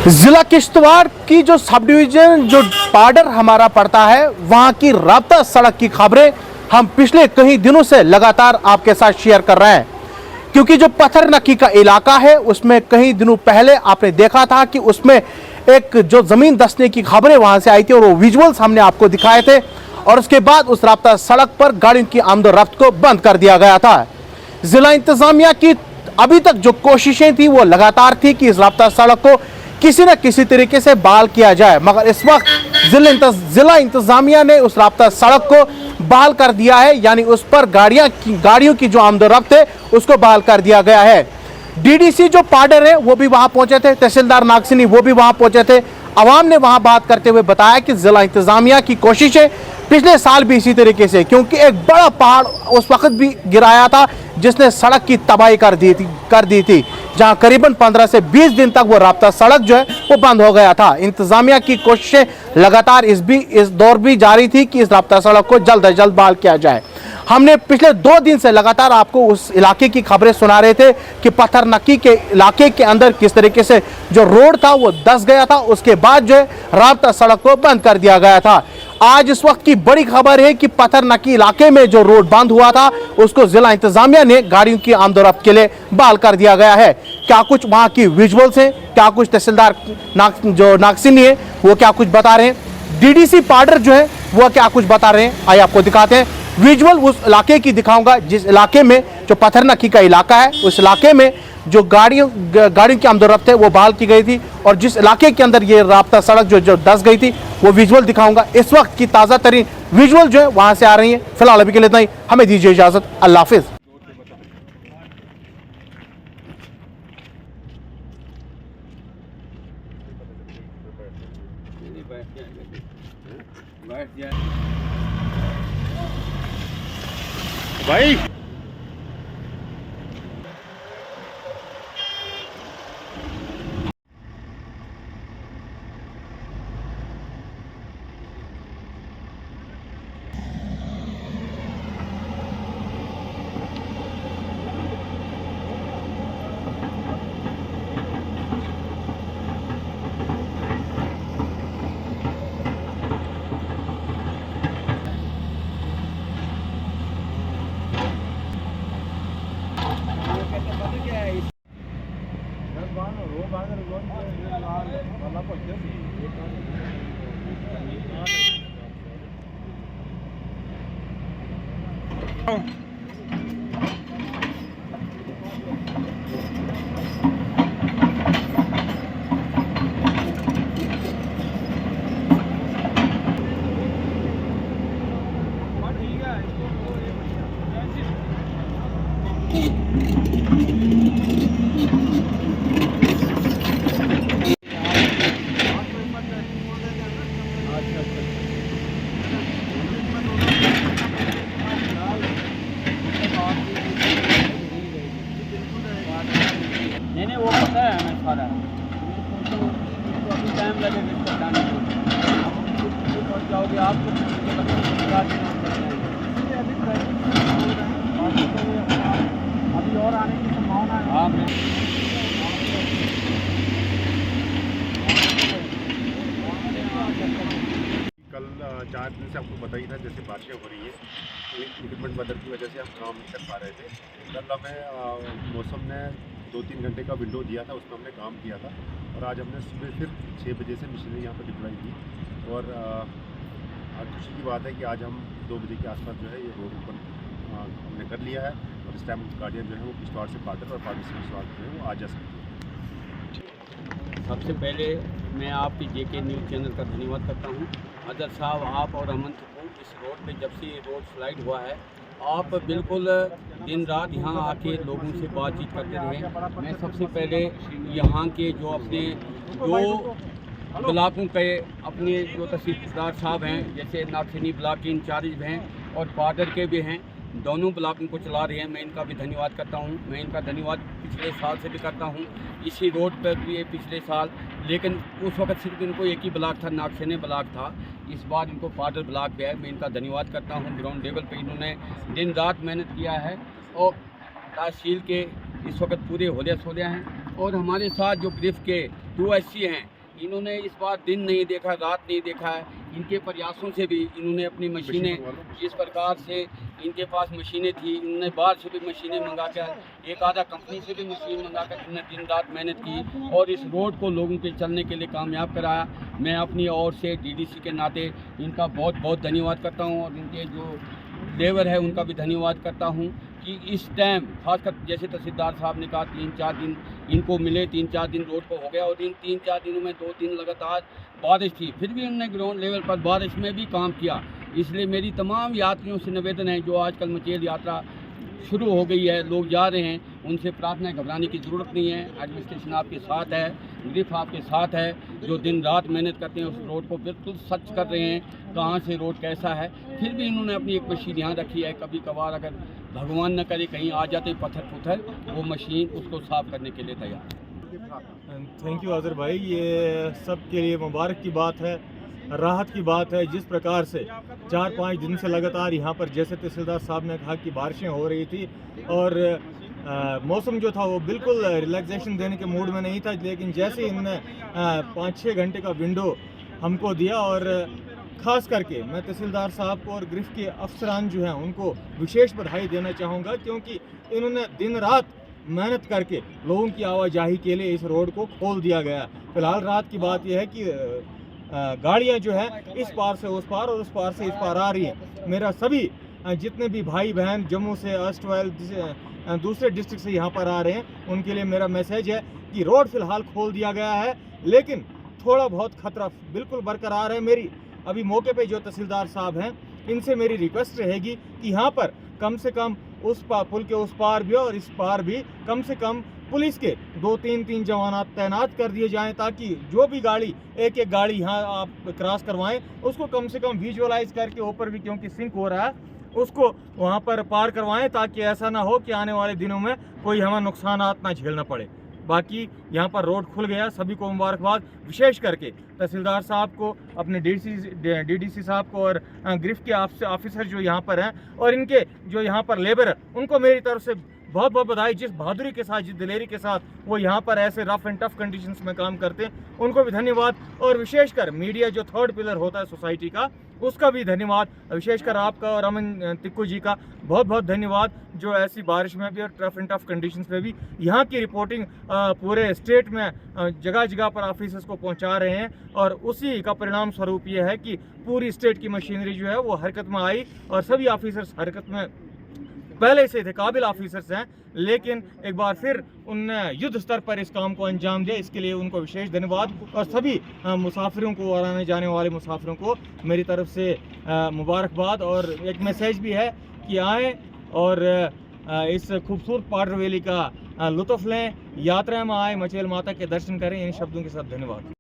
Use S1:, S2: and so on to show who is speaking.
S1: जिला किश्तवाड़ की जो सब डिवीजन जो बॉर्डर हमारा पड़ता है, वहां की राब्ता सड़क की खबरें हम पिछले कई दिनों से लगातार आपके साथ शेयर कर रहे हैं। क्योंकि जो पत्थर नक्की का इलाका है, उसमें कई दिनों पहले आपने देखा था कि उसमें एक जो जमीन धंसने की खबरें वहां से आई थी और वो विजुअल्स हमने आपको दिखाए थे, और उसके बाद उस राब्ता सड़क पर गाड़ियों की आमदोरफ्त को बंद कर दिया गया था। जिला इंतजामिया की अभी तक जो कोशिशें थी वो लगातार थी कि इस राब्ता सड़क को किसी न किसी तरीके से बहाल किया जाए, मगर इस वक्त जिला इंतजामिया ने उस राब्ता सड़क को बहाल कर दिया है, यानी उस पर गाड़ियों की जो आमदोरफ्त है उसको बहाल कर दिया गया है। डीडीसी जो पाडर है वो भी वहां पहुंचे थे, तहसीलदार नागसिनी वो भी वहां पहुंचे थे। अवाम ने वहां बात करते हुए बताया कि जिला इंतजामिया की कोशिशें पिछले साल भी इसी तरीके से, क्योंकि एक बड़ा पहाड़ उस वक्त भी गिराया था जिसने सड़क की तबाही कर दी थी, जहां करीबन 15 से 20 दिन तक वो राब्ता सड़क जो है वो बंद हो गया था। इंतजामिया की कोशिशें लगातार इस दौर भी जारी थी कि इस राब्ता सड़क को जल्द से जल्द बहाल किया जाए। हमने पिछले 2 दिन से लगातार आपको उस इलाके की खबरें सुना रहे थे कि पत्थर नक्की के इलाके के अंदर किस तरीके से जो रोड था वो धंस गया था, उसके बाद जो है राब्ता सड़क को बंद कर दिया गया था। आज इस वक्त की बड़ी खबर है कि पत्थर नक्की इलाके में जो रोड बंद हुआ था उसको जिला इंतजामिया ने गाड़ियों की आमदोरफ्त के लिए बहाल कर दिया गया है। क्या कुछ वहां की विजुअल्स हैं, क्या कुछ तहसीलदार जो नागसिनी है वो क्या कुछ बता रहे हैं, डीडीसी पाडर जो है वो क्या कुछ बता रहे हैं, आइए आपको दिखाते हैं। विजुअल उस इलाके की दिखाऊंगा जिस इलाके में जो पत्थर नक्की का इलाका है, उस इलाके में जो गाड़ियों की आमदोरफ्त है वो बहाल की गई थी, और जिस इलाके के अंदर ये राब्ता सड़क जो धंस गई थी वो विजुअल दिखाऊंगा। इस वक्त की ताज़ा तरीन विजुअल जो है वहां से आ रही है। फिलहाल अभी के लिए इतना ही, हमें दीजिए इजाजत, अल्लाह हाफिज।
S2: भाई
S3: नहीं वो पता है हमें सारा, अभी टाइम लगेगा इसको हटाने में। पहुँच जाओगे आप अभी और आने की संभावना है। हाँ
S2: कल 4 दिन से आपको पता ही था, जैसे बारिशें हो रही है, इंक्रीमेंट वेदर की वजह से हम काम नहीं कर पा रहे थे। कल हमें मौसम ने 2-3 घंटे का विंडो दिया था, उसमें हमने काम किया था, और आज हमने सुबह फिर 6 बजे से मशीनें यहाँ पर डिप्लॉय की, और आज खुशी की बात है कि आज हम 2 बजे के आसपास जो है ये रोड ओपन हमने कर लिया है, और इस टाइम गाड़ियाँ जो है वो किश्तवाड़ से पाडर और पाडर से किश्तवाड़ जो है वो आ जा सकती है।
S3: सबसे पहले मैं आपकी जेके न्यूज़ चैनल का धन्यवाद करता हूँ। अदर साहब, आप और अमन को इस रोड पे जब से ये रोड स्लाइड हुआ है, आप बिल्कुल दिन रात यहाँ आके लोगों से बातचीत करते रहे। मैं सबसे पहले यहाँ के जो अपने 2 ब्लॉकों के अपने जो तहसीलदार साहब हैं, जैसे नागसिनी ब्लॉक के इंचार्ज हैं और पाडर के भी हैं, दोनों ब्लॉकों को चला रहे हैं, मैं इनका भी धन्यवाद करता हूं। मैं इनका धन्यवाद पिछले साल से भी करता हूं, इसी रोड पर भी पिछले साल, लेकिन उस वक्त सिर्फ इनको एक ही ब्लॉक था, नागसिनी ब्लॉक था। इस बार इनको पाडर ब्लॉक भी है, मैं इनका धन्यवाद करता हूं। ग्राउंड लेवल पे इन्होंने दिन रात मेहनत किया है, और तहसील के इस वक्त पूरे होलिया सोलिया हैं, और हमारे साथ जो ब्रीफ के 2 SC हैं, इन्होंने इस बार दिन नहीं देखा, रात नहीं देखा है। इनके प्रयासों से भी इन्होंने अपनी मशीनें, जिस प्रकार से इनके पास मशीनें थी, इन्होंने बाहर से भी मशीनें मंगा कर, एक आधा कंपनी से भी मशीन मंगा कर इन्होंने दिन रात मेहनत की और इस रोड को लोगों के चलने के लिए कामयाब कराया। मैं अपनी ओर से डीडीसी के नाते इनका बहुत बहुत धन्यवाद करता हूँ और इनके जो लेबर है उनका भी धन्यवाद करता हूँ कि इस टाइम खासकर जैसे तहसीलदार साहब ने कहा 3-4 दिन इनको मिले, 3-4 दिन रोड को हो गया और इन 3-4 दिनों में 2 दिन लगातार बारिश थी, फिर भी उन्होंने ग्राउंड लेवल पर बारिश में भी काम किया। इसलिए मेरी तमाम यात्रियों से निवेदन है, जो आजकल मचेल यात्रा शुरू हो गई है, लोग जा रहे हैं, उनसे प्रार्थना है, घबराने की ज़रूरत नहीं है। एडमिनिस्ट्रेशन आपके साथ है, ग्रिफ आपके साथ है, जो दिन रात मेहनत करते हैं उस रोड को बिल्कुल सर्च कर रहे हैं कहाँ से रोड कैसा है। फिर भी इन्होंने अपनी एक मशीन यहाँ रखी है, कभी कभार अगर भगवान न करे कहीं आ जाते पत्थर, वो मशीन उसको साफ़ करने के लिए तैयार।
S4: थैंक यू अजहर भाई, ये सब के लिए मुबारक की बात है, राहत की बात है। जिस प्रकार से 4-5 दिन से लगातार यहाँ पर, जैसे तहसीलदार साहब ने कहा कि बारिशें हो रही थी और मौसम जो था वो बिल्कुल रिलैक्सेशन देने के मूड में नहीं था, लेकिन जैसे इनने 5-6 घंटे का विंडो हमको दिया और ख़ास करके मैं तहसीलदार साहब को और ग्रिफ के अफसरान जो हैं उनको विशेष बधाई देना चाहूँगा, क्योंकि इन्होंने दिन रात मेहनत करके लोगों की आवाजाही के लिए इस रोड को खोल दिया गया। फिलहाल रात की बात यह है कि गाड़ियां जो है इस पार से उस पार और उस पार से इस पार आ रही हैं। मेरा सभी जितने भी भाई बहन जम्मू से, अस्तवाल दूसरे डिस्ट्रिक्ट से यहाँ पर आ रहे हैं, उनके लिए मेरा मैसेज है कि रोड फिलहाल खोल दिया गया है, लेकिन थोड़ा बहुत खतरा बिल्कुल बरकरार है। मेरी अभी मौके पे जो तहसीलदार साहब हैं, इनसे मेरी रिक्वेस्ट रहेगी कि यहाँ पर कम से कम उस पुल के उस पार भी और इस पार भी कम से कम पुलिस के 2-3 जवान तैनात कर दिए जाएं, ताकि जो भी गाड़ी एक गाड़ी यहाँ आप क्रॉस करवाएं उसको कम से कम विजुअलाइज करके ऊपर भी, क्योंकि सिंक हो रहा है, उसको वहाँ पर पार करवाएं, ताकि ऐसा ना हो कि आने वाले दिनों में कोई हमें नुकसानात ना झेलना पड़े। बाकी यहाँ पर रोड खुल गया, सभी को मुबारकबाद, विशेष करके तहसीलदार साहब को, अपने डीडीसी साहब को और ग्रिफ के ऑफिसर जो यहाँ पर हैं और इनके जो यहाँ पर लेबर है, उनको मेरी तरफ से बहुत बहुत बधाई। जिस बहादुरी के साथ, जिस दिलेरी के साथ वो यहाँ पर ऐसे रफ एंड टफ कंडीशंस में काम करते हैं, उनको भी धन्यवाद। और विशेषकर मीडिया जो थर्ड पिलर होता है सोसाइटी का, उसका भी धन्यवाद। विशेषकर आपका और अमन तिक्कू जी का बहुत बहुत धन्यवाद, जो ऐसी बारिश में भी और रफ एंड टफ कंडीशंस में भी यहाँ की रिपोर्टिंग पूरे स्टेट में जगह जगह पर ऑफिसर्स को पहुँचा रहे हैं। और उसी का परिणाम स्वरूप ये है कि पूरी स्टेट की मशीनरी जो है वो हरकत में आई और सभी ऑफिसर्स हरकत में पहले से थे, काबिल ऑफिसर्स हैं, लेकिन एक बार फिर उनने युद्ध स्तर पर इस काम को अंजाम दिया। इसके लिए उनको विशेष धन्यवाद। और सभी मुसाफिरों को और आने जाने वाले मुसाफिरों को मेरी तरफ से मुबारकबाद। और एक मैसेज भी है कि आएँ और इस खूबसूरत पार्डर वैली का लुत्फ़ लें, यात्रा में आए, मचेल माता के दर्शन करें। इन शब्दों के साथ धन्यवाद।